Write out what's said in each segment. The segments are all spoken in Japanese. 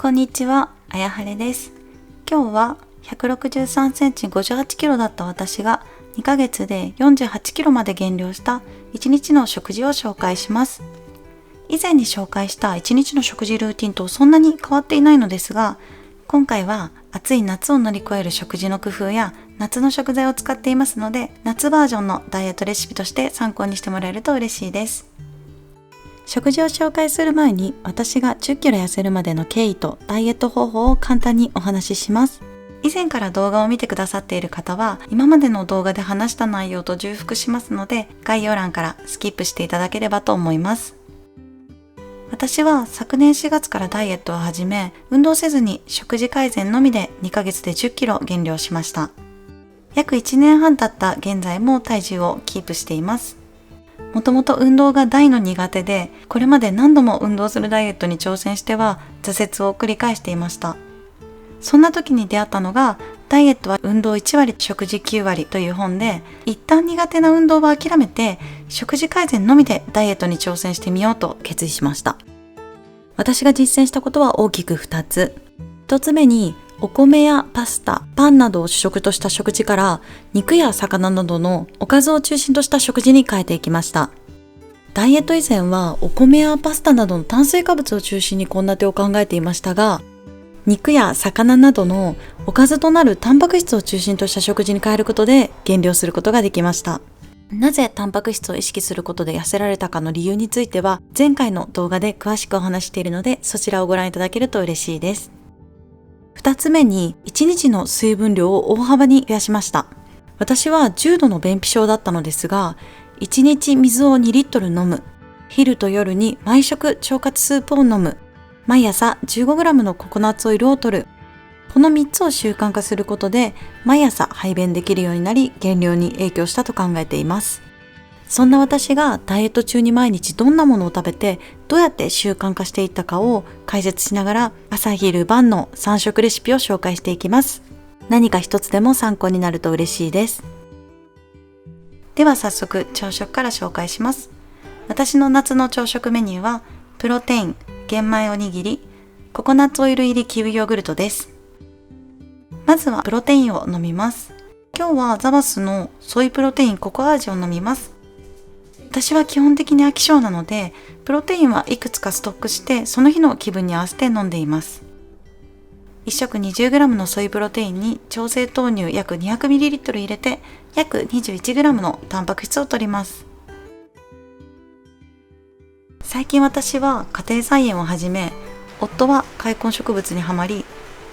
こんにちは、あやはれです。今日は163センチ58キロだった私が2ヶ月で48キロまで減量した1日の食事を紹介します。以前に紹介した1日の食事ルーティンとそんなに変わっていないのですが、今回は暑い夏を乗り越える食事の工夫や夏の食材を使っていますので、夏バージョンのダイエットレシピとして参考にしてもらえると嬉しいです。食事を紹介する前に私が10キロ痩せるまでの経緯とダイエット方法を簡単にお話しします。以前から動画を見てくださっている方は今までの動画で話した内容と重複しますので、概要欄からスキップしていただければと思います。私は昨年4月からダイエットを始め、運動せずに食事改善のみで2ヶ月で10キロ減量しました。約1年半経った現在も体重をキープしています。もともと運動が大の苦手で、これまで何度も運動するダイエットに挑戦しては挫折を繰り返していました。そんな時に出会ったのが、ダイエットは運動1割、食事9割という本で、一旦苦手な運動は諦めて、食事改善のみでダイエットに挑戦してみようと決意しました。私が実践したことは大きく2つ。1つ目に、お米やパスタ、パンなどを主食とした食事から肉や魚などのおかずを中心とした食事に変えていきました。ダイエット以前はお米やパスタなどの炭水化物を中心に献立を考えていましたが、肉や魚などのおかずとなるタンパク質を中心とした食事に変えることで減量することができました。なぜタンパク質を意識することで痩せられたかの理由については前回の動画で詳しくお話しているので、そちらをご覧いただけると嬉しいです。2つ目に1日の水分量を大幅に増やしました。私は重度の便秘症だったのですが、1日水を2リットル飲む、昼と夜に毎食腸活スープを飲む、毎朝 15g のココナッツオイルを摂る、この3つを習慣化することで毎朝排便できるようになり、減量に影響したと考えています。そんな私がダイエット中に毎日どんなものを食べてどうやって習慣化していったかを解説しながら、朝昼晩の3食レシピを紹介していきます。何か一つでも参考になると嬉しいです。では早速朝食から紹介します。私の夏の朝食メニューはプロテイン、玄米おにぎり、ココナッツオイル入りキウイヨーグルトです。まずはプロテインを飲みます。今日はザバスのソイプロテインココア味を飲みます。私は基本的に飽き性なので、プロテインはいくつかストックしてその日の気分に合わせて飲んでいます。1食 20g のソイプロテインに調整豆乳約 200ml 入れて約 21g のタンパク質を摂ります。最近私は家庭菜園を始め、夫は塊根植物にはまり、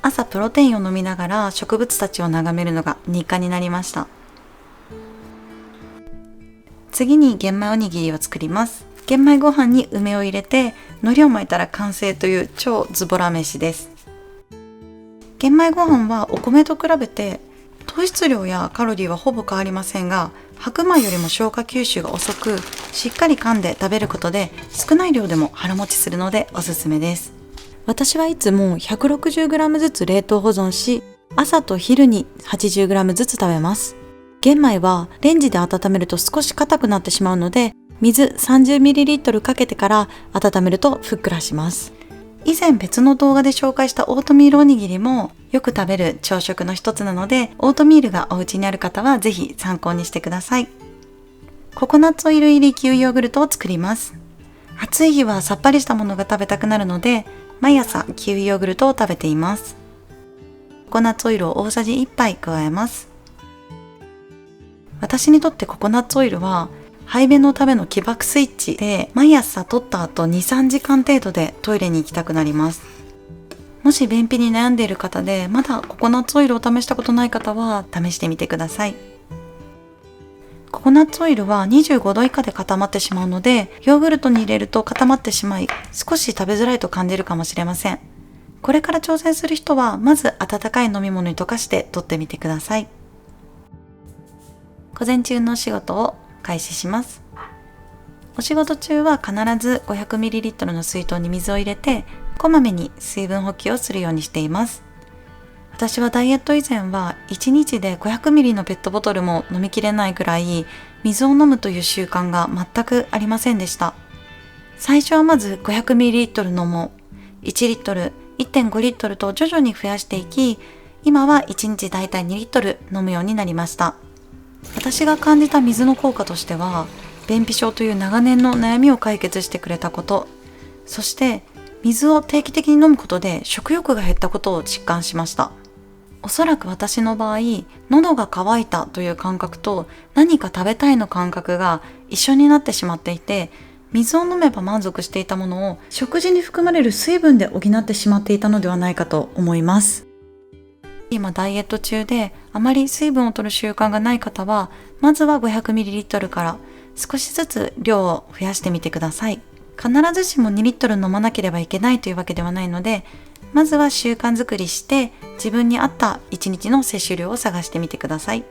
朝プロテインを飲みながら植物たちを眺めるのが日課になりました。次に玄米おにぎりを作ります。玄米ご飯に梅を入れて海苔を巻いたら完成という超ズボラ飯です。玄米ご飯はお米と比べて糖質量やカロリーはほぼ変わりませんが、白米よりも消化吸収が遅く、しっかり噛んで食べることで少ない量でも腹持ちするのでおすすめです。私はいつも 160g ずつ冷凍保存し、朝と昼に 80g ずつ食べます。玄米はレンジで温めると少し硬くなってしまうので、水 30ml かけてから温めるとふっくらします。以前別の動画で紹介したオートミールおにぎりもよく食べる朝食の一つなので、オートミールがお家にある方はぜひ参考にしてください。ココナッツオイル入りキウイヨーグルトを作ります。暑い日はさっぱりしたものが食べたくなるので、毎朝キウイヨーグルトを食べています。ココナッツオイルを大さじ1杯加えます。私にとってココナッツオイルは排便のための起爆スイッチで、毎朝取った後 2,3 時間程度でトイレに行きたくなります。もし便秘に悩んでいる方でまだココナッツオイルを試したことない方は試してみてください。ココナッツオイルは25度以下で固まってしまうので、ヨーグルトに入れると固まってしまい少し食べづらいと感じるかもしれません。これから挑戦する人はまず温かい飲み物に溶かして取ってみてください。午前中のお仕事を開始します。お仕事中は必ず 500ml の水筒に水を入れて、こまめに水分補給をするようにしています。私はダイエット以前は1日で 500ml のペットボトルも飲みきれないぐらい水を飲むという習慣が全くありませんでした。最初はまず 500ml 飲もう、1リットル1.5 リットルと徐々に増やしていき、今は1日だいたい2リットル飲むようになりました。私が感じた水の効果としては、便秘症という長年の悩みを解決してくれたこと、そして水を定期的に飲むことで食欲が減ったことを実感しました。おそらく私の場合、喉が渇いたという感覚と何か食べたいの感覚が一緒になってしまっていて、水を飲めば満足していたものを食事に含まれる水分で補ってしまっていたのではないかと思います。今ダイエット中であまり水分を摂る習慣がない方は、まずは 500ml から少しずつ量を増やしてみてください。必ずしも2リットル飲まなければいけないというわけではないので、まずは習慣づくりして自分に合った1日の摂取量を探してみてください。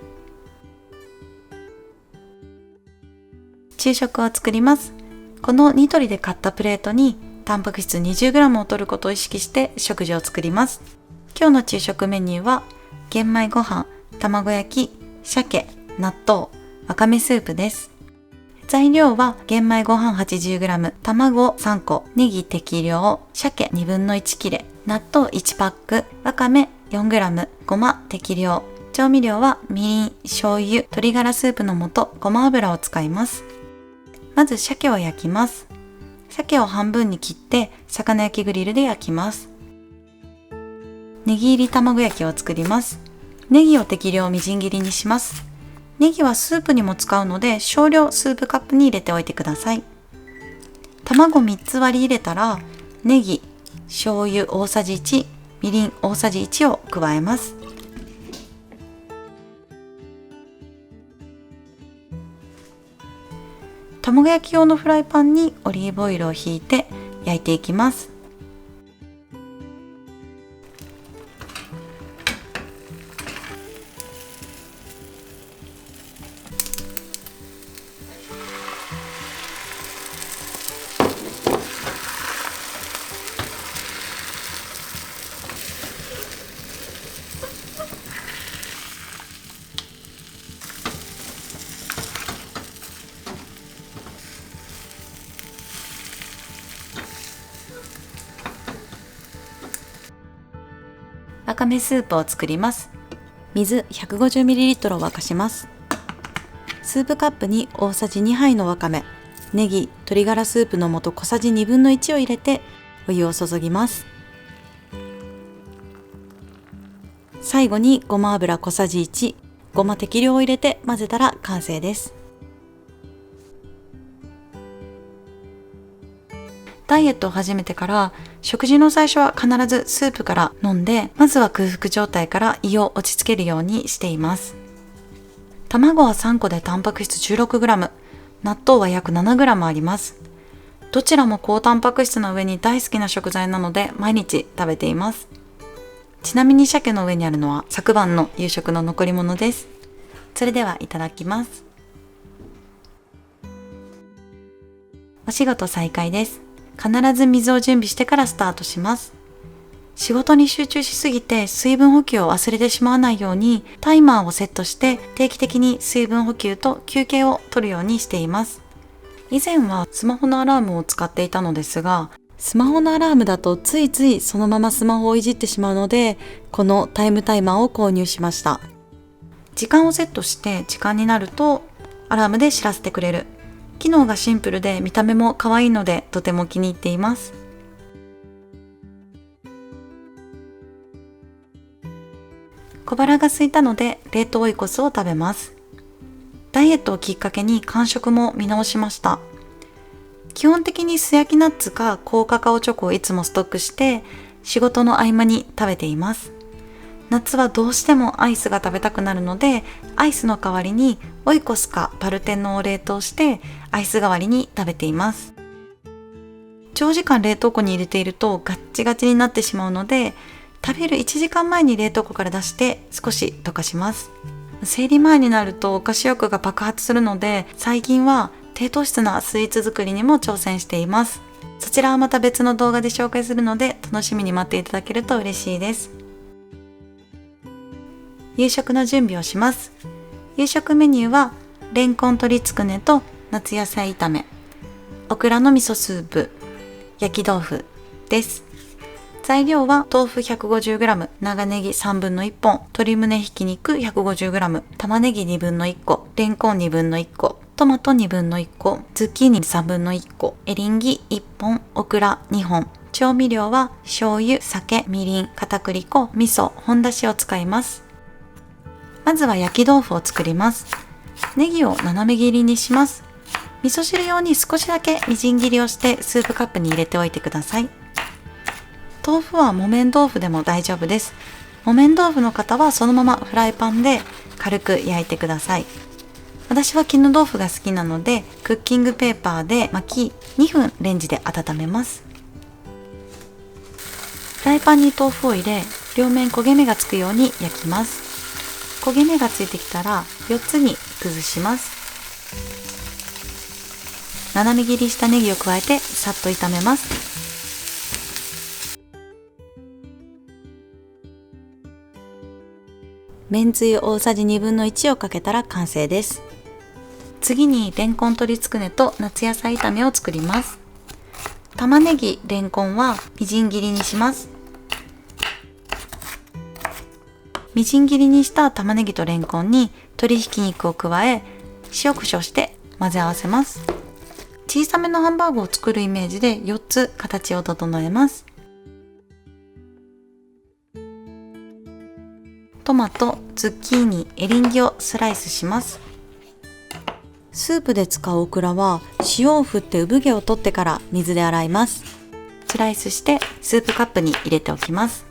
昼食を作ります。このニトリで買ったプレートにタンパク質 20g を摂ることを意識して食事を作ります。今日の昼食メニューは玄米ご飯、卵焼き、鮭、納豆、わかめスープです。材料は玄米ご飯 80g、卵3個、ネギ適量、鮭1/2切れ、納豆1パック、わかめ 4g、ごま適量。調味料はみりん、醤油、鶏ガラスープの素、ごま油を使います。まず鮭を焼きます。鮭を半分に切って魚焼きグリルで焼きます。ネギ入り卵焼きを作ります。ネギを適量みじん切りにします。ネギはスープにも使うので少量スープカップに入れておいてください。卵3つ割り入れたらネギ、醤油大さじ1、みりん大さじ1を加えます。卵焼き用のフライパンにオリーブオイルをひいて焼いていきます。わかめスープを作ります。水 150ml を沸かします。スープカップに大さじ2杯のわかめ、ネギ、鶏ガラスープの素小さじ1/2を入れてお湯を注ぎます。最後にごま油小さじ1、ごま適量を入れて混ぜたら完成です。ダイエットを始めてから食事の最初は必ずスープから飲んで、まずは空腹状態から胃を落ち着けるようにしています。卵は3個でタンパク質 16g、納豆は約 7g あります。どちらも高タンパク質の上に大好きな食材なので毎日食べています。ちなみに鮭の上にあるのは昨晩の夕食の残り物です。それではいただきます。お仕事再開です。必ず水を準備してからスタートします。仕事に集中しすぎて水分補給を忘れてしまわないようにタイマーをセットして定期的に水分補給と休憩を取るようにしています。以前はスマホのアラームを使っていたのですが、スマホのアラームだとついついそのままスマホをいじってしまうので、このタイムタイマーを購入しました。時間をセットして時間になるとアラームで知らせてくれる。機能がシンプルで見た目も可愛いのでとても気に入っています。小腹が空いたので冷凍オイコスを食べます。ダイエットをきっかけに間食も見直しました。基本的に素焼きナッツか高カカオチョコをいつもストックして仕事の合間に食べています。夏はどうしてもアイスが食べたくなるので、アイスの代わりにオイコスかパルテノを冷凍してアイス代わりに食べています。長時間冷凍庫に入れているとガッチガチになってしまうので、食べる1時間前に冷凍庫から出して少し溶かします。生理前になるとお菓子欲が爆発するので、最近は低糖質なスイーツ作りにも挑戦しています。そちらはまた別の動画で紹介するので楽しみに待っていただけると嬉しいです。夕食の準備をします。夕食メニューはレンコン鶏つくねと夏野菜炒め、オクラの味噌スープ、焼き豆腐です。材料は豆腐 150g、長ネギ3分の1本、鶏胸ひき肉 150g、玉ねぎ2分の1個、レンコン2分の1個、トマト2分の1個、ズッキーニ3分の1個、エリンギ1本、オクラ2本。調味料は醤油、酒、みりん、片栗粉、味噌、本だしを使います。まずは焼き豆腐を作ります。ネギを斜め切りにします。味噌汁用に少しだけみじん切りをしてスープカップに入れておいてください。豆腐は木綿豆腐でも大丈夫です。木綿豆腐の方はそのままフライパンで軽く焼いてください。私は絹豆腐が好きなのでクッキングペーパーで巻き2分レンジで温めます。フライパンに豆腐を入れ、両面焦げ目がつくように焼きます。焦げ目がついてきたら4つに崩します。斜め切りしたネギを加えてさっと炒めます。めんつゆ大さじ1/2の1をかけたら完成です。次にレンコン鶏つくねと夏野菜炒めを作ります。玉ねぎ、レンコンはみじん切りにします。みじん切りにした玉ねぎとレンコンに鶏ひき肉を加え、塩コショウして混ぜ合わせます。小さめのハンバーグを作るイメージで4つ形を整えます。トマト、ズッキーニ、エリンギをスライスします。スープで使うオクラは塩を振って産毛を取ってから水で洗います。スライスしてスープカップに入れておきます。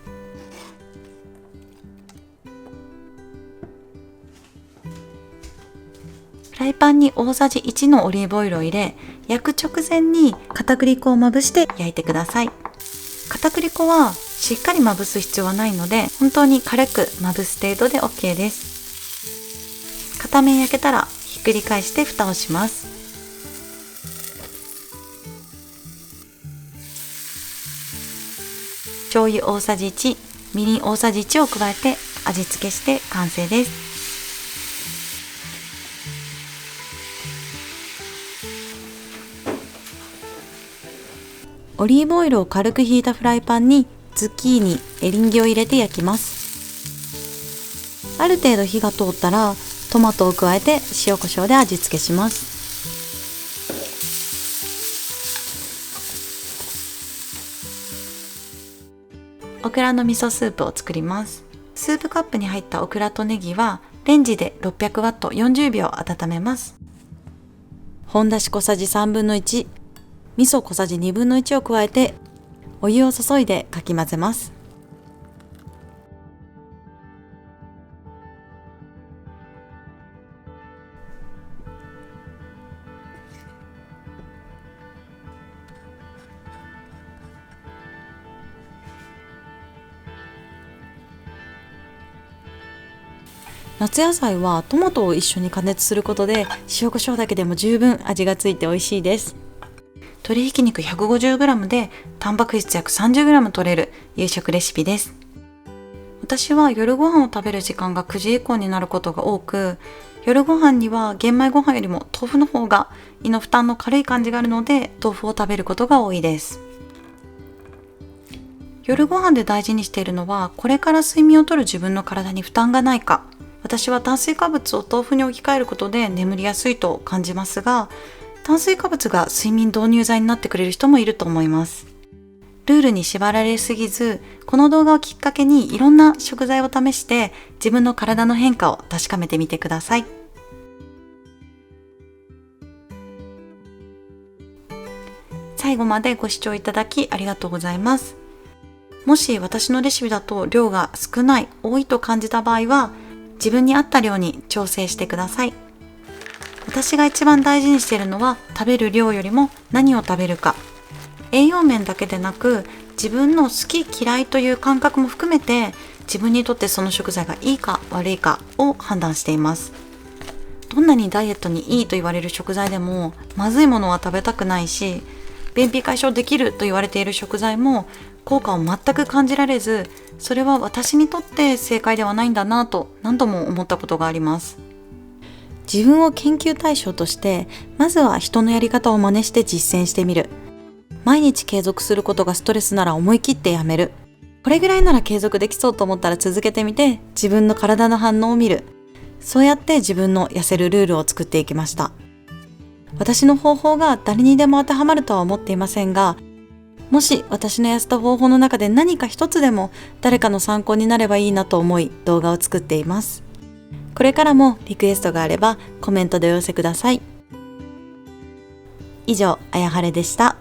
フライパンに大さじ1のオリーブオイルを入れ、焼く直前に片栗粉をまぶして焼いてください。片栗粉はしっかりまぶす必要はないので、本当に軽くまぶす程度で OK です。片面焼けたらひっくり返して蓋をします。醤油大さじ1、みりん大さじ1を加えて味付けして完成です。オリーブオイルを軽くひいたフライパンにズッキーニ、エリンギを入れて焼きます。ある程度火が通ったらトマトを加えて塩コショウで味付けします。オクラの味噌スープを作ります。スープカップに入ったオクラとネギはレンジで600ワット40秒温めます。本だし小さじ3分の1、味噌小さじ1/2の1を加えてお湯を注いでかき混ぜます。夏野菜はトマトを一緒に加熱することで塩コショウだけでも十分味がついて美味しいです。鶏ひき肉 150g でタンパク質約 30g 取れる夕食レシピです。私は夜ご飯を食べる時間が9時以降になることが多く、夜ご飯には玄米ご飯よりも豆腐の方が胃の負担の軽い感じがあるので豆腐を食べることが多いです。夜ご飯で大事にしているのは、これから睡眠をとる自分の体に負担がないか。私は炭水化物を豆腐に置き換えることで眠りやすいと感じますが、炭水化物が睡眠導入剤になってくれる人もいると思います。ルールに縛られすぎず、この動画をきっかけにいろんな食材を試して自分の体の変化を確かめてみてください。最後までご視聴いただきありがとうございます。もし私のレシピだと量が少ない、多いと感じた場合は、自分に合った量に調整してください。私が一番大事にしているのは、食べる量よりも何を食べるか。栄養面だけでなく、自分の好き嫌いという感覚も含めて、自分にとってその食材がいいか悪いかを判断しています。どんなにダイエットにいいと言われる食材でも、まずいものは食べたくないし、便秘解消できると言われている食材も効果を全く感じられず、それは私にとって正解ではないんだなと何度も思ったことがあります。自分を研究対象として、まずは人のやり方を真似して実践してみる。毎日継続することがストレスなら思い切ってやめる。これぐらいなら継続できそうと思ったら続けてみて、自分の体の反応を見る。そうやって自分の痩せるルールを作っていきました。私の方法が誰にでも当てはまるとは思っていませんが、もし私の痩せた方法の中で何か一つでも誰かの参考になればいいなと思い動画を作っています。これからもリクエストがあればコメントでお寄せください。以上、あやはれでした。